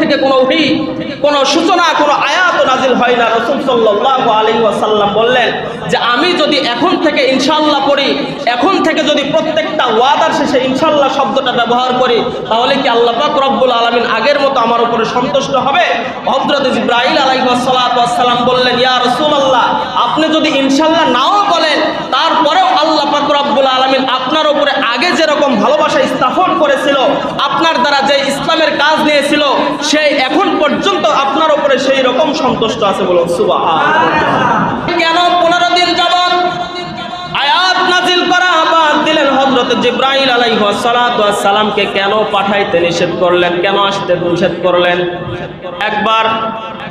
থেকে কোনো ওহী, কোনো সূচনা, কোনো আয়াত নাজিল হয় না। রাসূল সাল্লাল্লাহু আলাইহি ওয়াসাল্লাম বললেন যে আমি যদি এখন থেকে ইনশাআল্লাহ পড়ি, এখন থেকে যদি প্রত্যেকটা ওয়াদার শেষে ইনশাআল্লাহ শব্দটা ব্যবহার করি, তাহলে কি আল্লাহ পাক রব্বুল আলামিন আগের মতো আমার উপরে সন্তুষ্ট হবে? হযরত জিবরাইল আলাইহিস সালাতু ওয়াস সালাম বললেন, ইয়া রাসূলুল্লাহ, আপনি যদি ইনশাআল্লাহ নাও বলেন, তারপরেও আল্লাহ পাক রব্বুল আলামিন আপনার উপরে আগে যেরকম ভালোবাসা স্থাপন করেছিল, আপনার দ্বারা যে ইসলামের কাজ নিয়েছিল, সেই এখন পর্যন্ত আপনার উপরে সেই রকম সন্তুষ্ট আছে। বলুন সুবহানাল্লাহ। কেন 15 দিন যাবত আয়াত নাজিল করা বাদ দিলেন? হযরত জিবরাইল আলাইহিস সালাতু ওয়াস সালামকে কেন পাঠাইতে নিষেধ করলেন, কেন আসতে নিষেধ করলেন? একবার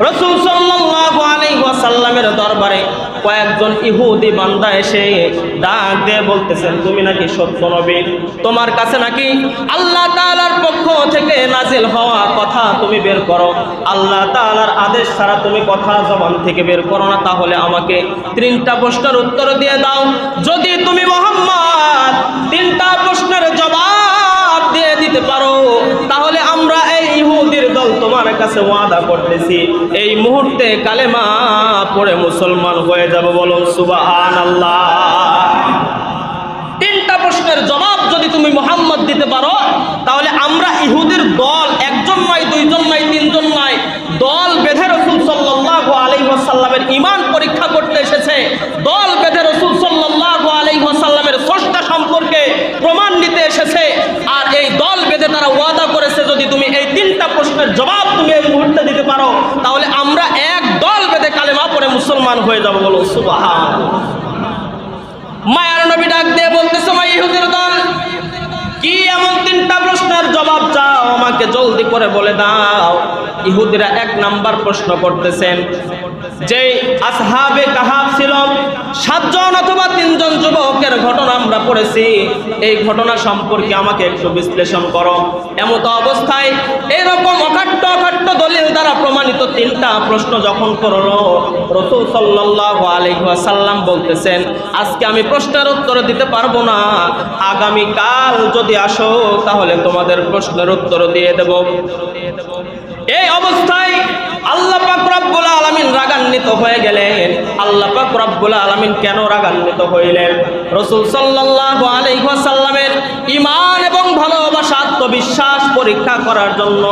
রাসূল সাল্লাল্লাহু আলাইহি ওয়াসাল্লামের দরবারে কয়েকজন ইহুদি বান্দা এসে ডাক দিয়ে বলতেছেন, তুমি নাকি সত্য নবী, তোমার কাছে নাকি আল্লাহ তাআলার পক্ষ থেকে নাজিল হওয়া কথা তুমি বের করো, আল্লাহ তাআলার আদেশ ছাড়া তুমি কথা জবান থেকে বের করো না, তাহলে আমাকে 3টা প্রশ্নের উত্তর দিয়ে দাও। যদি তুমি মুহাম্মদ 3টা প্রশ্নের জবাব দিয়ে দিতে পারো, তাহলে আমরা এই ইহুদির দল তোমার কাছে ওয়াদা করতেছি, এই মুহূর্তে কালেমা পড়ে মুসলমান হয়ে যাব। বলুন সুবহানাল্লাহ। 3টা প্রশ্নের জবাব যদি তুমি মুহাম্মদ দিতে পারো, তাহলে আমরা ইহুদির দল, একজন নয়, দুইজন নয়, তিনজন নয়, দল বেঁধে রাসূল সাল্লাল্লাহু আলাইহি ওয়াসাল্লামের ঈমান পরীক্ষা করতে এসেছে, দল বেঁধে রাসূল সাল্লাল্লাহু আলাইহি ওয়াসাল্লামের স্রষ্টা সম্পর্কে প্রমাণ নিতে এসেছে। আর এই দল বেঁধে তারা ওয়াদা করেছে, যদি তুমি এই 3টা প্রশ্নের জবাব তুমি এই মুহূর্তে দিতে পারো, তাহলে আমরা এক দল বেঁধে কালেমা পড়ে মুসলমান হয়ে যাব। বলো সুবহানাল্লাহ। মায়ার নবী ডাক দিয়ে বলতেছে, মা ইহুদির দল, কি এমন 3টা প্রশ্নের জবাব চাও, আমাকে জলদি করে বলে দাও। ইহুদিরা 1 নাম্বার প্রশ্ন করতেছেন, যে আসহাবে কাহাফ ছিল 7 জন অথবা 3 জন যুবকের ঘটনা আমরা পড়েছি, এই ঘটনা সম্পর্কে আমাকে একটু বিশ্লেষণ করো। এমত অবস্থায় এরকম অকাট্য দলিল দ্বারা প্রমাণিত 3টা প্রশ্ন যখন করলো, রাসূল সাল্লাল্লাহু আলাইহি ওয়াসাল্লাম বলতেছেন, আজকে আমি প্রশ্নের উত্তর দিতে পারবো না, আগামী কাল যদি আসো তাহলে তোমাদের প্রশ্নের উত্তর দিয়ে দেব। এই অবস্থায় আল্লাহ পাক রব্বুল আলামিন রাগান্বিত হয়ে গেলেন। আল্লাহ পাক রব্বুল আলামিন কেন রাগান্বিত হইলেন? রাসূল সাল্লাল্লাহু আলাইহি ওয়াসাল্লামের ঈমান এবং ভালোবাসা, আত্মবিশ্বাস পরীক্ষা করার জন্য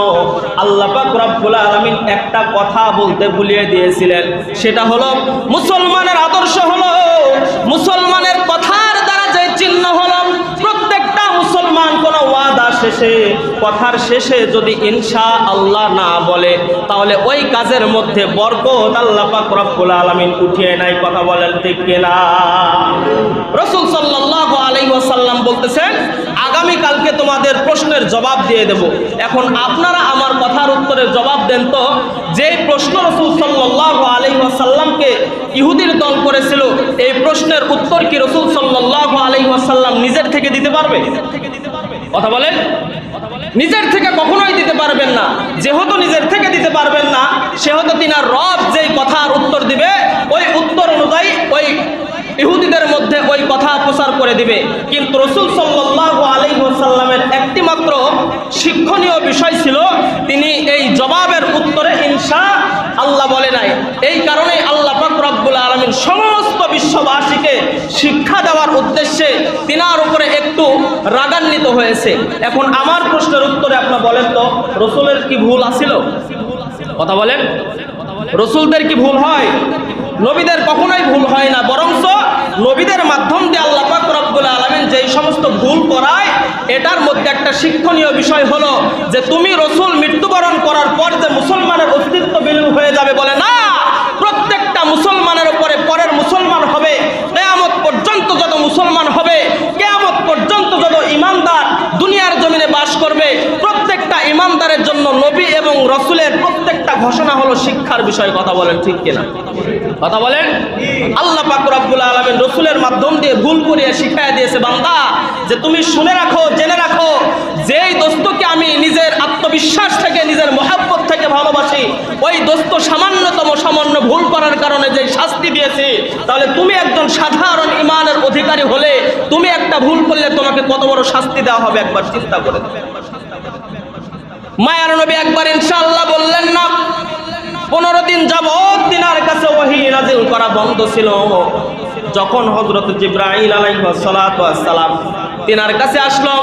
আল্লাহ পাক রব্বুল আলামিন একটা কথা বলতে ভুলিয়ে দিয়েছিলেন। সেটা হলো, মুসলমানের আদর্শ হলো, মুসলমানের কথার দ্বারা যে চিহ্ন হলো, প্রত্যেকটা মুসলমান কোন ওয়াদা শেষে, কথার শেষে যদি ইনশাআল্লাহ না বলে, তাহলে ওই কাজের মধ্যে বরকত আল্লাহ পাক রব্বুল আলামিন উঠিয়ে নাই। কথা বলেন ঠিক কিনা? রাসূল সাল্লাল্লাহু আলাইহি ওয়াসাল্লাম বলতেছেন, আগামী কালকে তোমাদের প্রশ্নের জবাব দিয়ে দেব। এখন আপনারা আমার কথার উত্তরের জবাব দেন তো, যে প্রশ্ন রাসূল সাল্লাল্লাহু আলাইহি ওয়াসাল্লামকে ইহুদির দল করেছিল, এই প্রশ্নের উত্তর কি রাসূল সাল্লাল্লাহু আলাইহি ওয়াসাল্লাম নিজের থেকে দিতে পারবে? কথা বলেন। নিজের থেকে কখনোই দিতে পারবেন না। যেহেতু নিজের থেকে দিতে পারবেন না, সেহেতু তিনার রব যেই কথার উত্তর দিবে, ওই উত্তর অনুযায়ী ওই ইহুদিদের মধ্যে ওই কথা প্রচার করে দিবে। কিন্তু রাসূল সাল্লাল্লাহু আলাইহি ওয়াসাল্লামের একটি মাত্র শিক্ষণীয় বিষয় ছিল, তিনি এই জবাবের উত্তরে ইনশাআল্লাহ বলে নাই। এই কারণে আল্লাহ পাক রব্বুল আলামিন সমস্ত বিশ্ববাসীকে শিক্ষা দেওয়ার উদ্দেশ্যে তিনার উপরে একটু রাগান্বিত হয়েছে। এখন আমার প্রশ্নের উত্তরে আপনারা বলেন তো, রাসূলের কি ভুল আছিল? কথা বলেন। রাসূলদের কি ভুল হয়? নবীদের কখনোই ভুল হয় না, বরঞ্চ নবীদের মাধ্যম দিয়ে আল্লাহ পাক রব্বুল আলামিন যেই সমস্ত ভুল করায়, এটার মধ্যে একটা শিক্ষণীয় বিষয় হলো যে তুমি রাসূল মৃত্যুবরণ করার পর যে মুসলমানের অস্তিত্ব বিলীন হয়ে যাবে, বলে না, প্রত্যেকটা মুসলমানের উপরে পরের মুসলমান হবে। কিয়ামত পর্যন্ত যত মুসলমান হবে, কিয়ামত পর্যন্ত যত ঈমানদার দুনিয়ার জমিনে বাস করবে, প্রত্যেকটা ঈমানদারের জন্য নবী এবং রাসূলের প্রত্যেকটা ঘোষণা হলো শিক্ষার বিষয়। কথা বলেন ঠিক কিনা? কথা বলেন। আল্লাহ পাক রব্বুল আলামিন রাসূলের মাধ্যম দিয়ে ভুল করিয়ে শিখাইয়া দিয়েছে, বান্দা, যে তুমি শুনে রাখো, জেনে রাখো, যেই দোস্তকে আমি নিজের আত্মবিশ্বাস থেকে, নিজের মহব্বত থেকে ভালোবাসি, ওই দোস্ত সামান্য ভুল করার কারণে যে শাস্তি দিয়েছি, তাহলে তুমি একজন সাধারণ ঈমানের অধিকারী হলে তুমি একটা ভুল করলে তোমাকে কত বড় শাস্তি দেওয়া হবে একবার চিন্তা করে। মায়ার নবী একবার ইনশাআল্লাহ বললেন না। 15 দিন যাবত তিনার কাছে ওহী নাজিল করা বন্ধ ছিল। যখন হযরত জিবরাইল আলাইহিস সালাতু ওয়াস সালাম তিনার কাছে আসলো,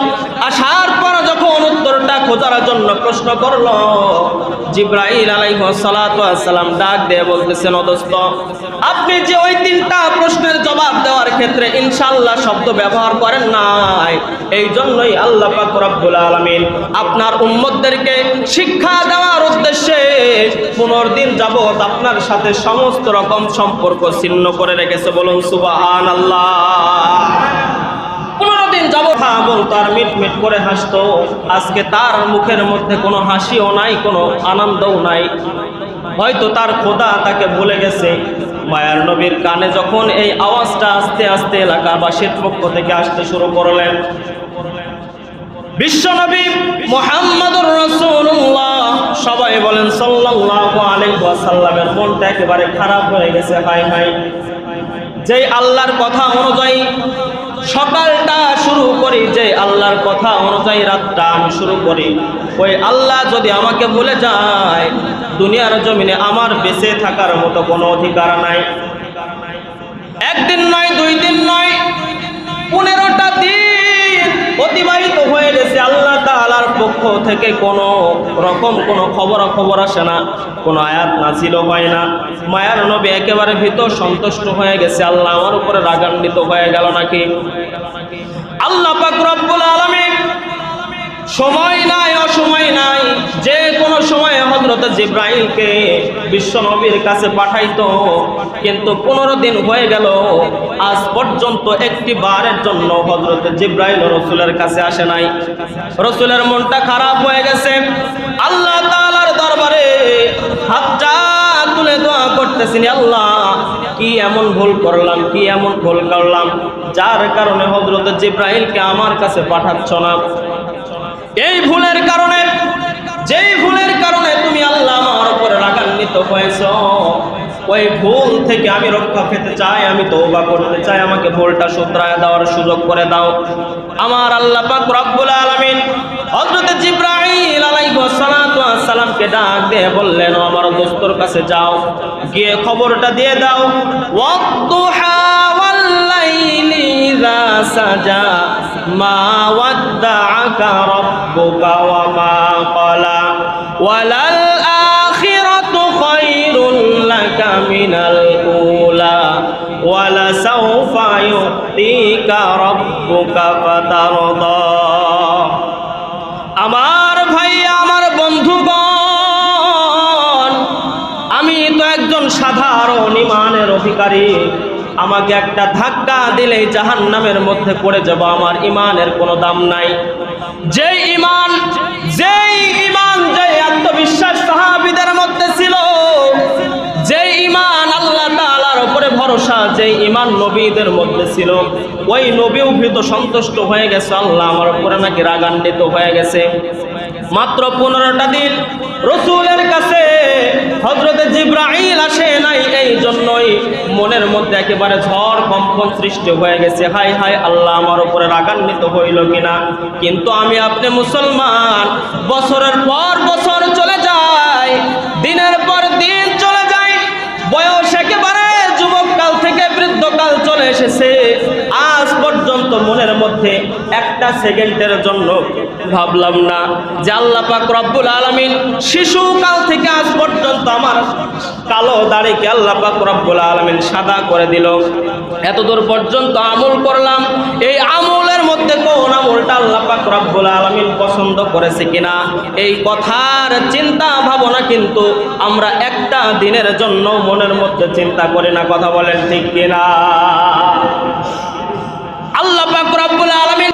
আসার পর যখন উত্তরটা খোঁজার জন্য প্রশ্ন করলো, জিবরাইল আলাইহিস সালাতু ওয়াস সালাম ডাক দিয়ে বলতেছেন, ও দোস্ত, আপনি যে ওই 3টা প্রশ্নের জবাব দেওয়ার ক্ষেত্রে ইনশাআল্লাহ শব্দ ব্যবহার করেন নাই, এই জন্যই আল্লাহ পাক রব্বুল আলামিন আপনার উম্মতদেরকে শিক্ষা দেওয়ার উদ্দেশ্যে 15 দিন যাবত আপনার সাথে সমস্ত রকম সম্পর্ক ছিন্ন করে রেখেছে। বলুন সুবহানাল্লাহ। 15 দিন যাবত বলতো আর মিটমিট করে হাসতো। আজকে তার মুখের মধ্যে কোনো হাসিও নাই, কোনো আনন্দও নাই। হয়তো তার খোদা তাকে ভুলে গেছে। মায়ার নবীর কানে যখন এই আওয়াজটা আস্তে আস্তে এলাকাবাসীর পক্ষ থেকে আসতে শুরু করলেন, বিশ্বনবী মুহাম্মদুর রাসূলুল্লাহ সবাই বলেন সাল্লাল্লাহু আলাইহি ওয়াসাল্লামের মনটা একেবারে খারাপ হয়ে গেছে। হায় হায়, যেই আল্লাহর কথা অনুযায়ী সকালটা শুরু করি, যে আল্লাহর কথা অনুযায়ী রাতটা আমি শুরু করি, ওই আল্লাহ যদি আমাকে ভুলে যায়, দুনিয়ার জমিনে আমার বেঁচে থাকার মতো কোনো অধিকার নাই। একদিন নয়, 2 দিন নয়, 15টা দিন অতিবাহিত হয়ে গেছে। আল্লাহ তাআলার পক্ষ থেকে কোনো রকম কোনো খবর আসে না, কোনো আয়াত নাযিল হয় না। মায়ার নবী একেবারে ভীত সন্তুষ্ট হয়ে গেছে, আল্লাহ আমার উপরে রাগান্বিত হয়ে গেল নাকি। আল্লাহ পাক রব্বুল আলামিন সময় নাই, অসময় নাই, যে কোনো সময় হযরত জিবরাইলকে বিশ্ব নবীর কাছে পাঠাইতো। কিন্তু 15 দিন হয়ে গেল, আজ পর্যন্ত একটি বারের জন্য হযরত জিবরাইল রাসূলের কাছে আসে নাই। রাসূলের মনটা খারাপ হয়ে গেছে। আল্লাহ তাআলার দরবারে হাতটা তুলে দোয়া করতেছেন, আল্লাহ কি এমন ভুল করলাম, কি এমন ভুল করলাম যার কারণে হযরত জিবরাইলকে আমার কাছে পাঠাচ্ছ না। এই ভুলের কারণে, যেই ভুলের কারণে তুমি আল্লাহ আমার উপরে রাগান্বিত হয়েছ, ওই ভুল থেকে আমি রক্ষা পেতে চাই, আমি তওবা করতে চাই, আমাকে ভুলটা শুধরায় দেওয়ার সুযোগ করে দাও। আমার আল্লাহ পাক রব্বুল আলামিন হযরত জিবরাইল আলাইহিস সালাতু ওয়াস সালামকে ডাক দিয়ে বললেন, আমার দোস্তর কাছে যাও, গিয়ে খবরটা দিয়ে দাও, ওয়াদ-দুহা ওয়াল-লাইলি ইযা সাজা মা ওয়াদ্দাআকা রাব্বুকা ওয়া মা ক্বালা ওয়ালাল আখিরাতু খায়রুল লাকা মিনাল উলা ওয়ালা সাওফা ইউতিকা রাব্বুকা ফাতারদা। আমার ভাই, আমার বন্ধুগণ, আমি তো একজন সাধারণ ঈমানের অধিকারী। আমাকে একটা ধাক্কা দিলেই জাহান্নামের মধ্যে পড়ে যাব, আমার ঈমানের কোনো দাম নাই। যেই ঈমান, যেই আত্মবিশ্বাস সাহাবীদের মধ্যে ছিল, যেই ঈমান আল্লাহ তাআলার উপরে ভরসা, যেই ঈমান নবীদের মধ্যে ছিল, ওই নবীও ভীত সন্তুষ্ট হয়ে গেছে, আল্লাহ আমার উপরে নাকি রাগান্বিত হয়ে গেছে। মাত্র 15টা দিন রাসূলের কাছে হযরত জিবরাইল আসে নাই, এই জন্যই মনের মধ্যে একেবারে ঝড় কম্পন সৃষ্টি হয়ে গেছে। হায় হায়, আল্লাহ আমার উপরে রাগান্বিত হইল কিনা। কিন্তু আমি আপনি মুসলমান, বছরের পর বছর চলে যায়, দিনের পর দিন চলে যায়, বয়স একেবারে যুবককাল থেকে বৃদ্ধকাল চলে এসেছে, আজ পর্যন্ত মনের মধ্যে একটা সেকেন্ডের জন্য ভাবলাম না যে আল্লাহ পাক রব্বুল আলামিন শিশুকাল থেকে আজ পর্যন্ত আমার কালো দাড়িকে আল্লাহ পাক রব্বুল আলামিন সাদা করে দিল। এতদূর পর্যন্ত আমল করলাম, এই আমলের মধ্যে কোন আমলটা আল্লাহ পাক রব্বুল আলামিন পছন্দ করেছে কিনা, এই কথার চিন্তা ভাবনা কিন্তু আমরা একটা দিনের জন্য মনের মধ্যে চিন্তা করি না। কথা বলেন ঠিক কিনা? আল্লাহ পাক রব্বুল আলামিন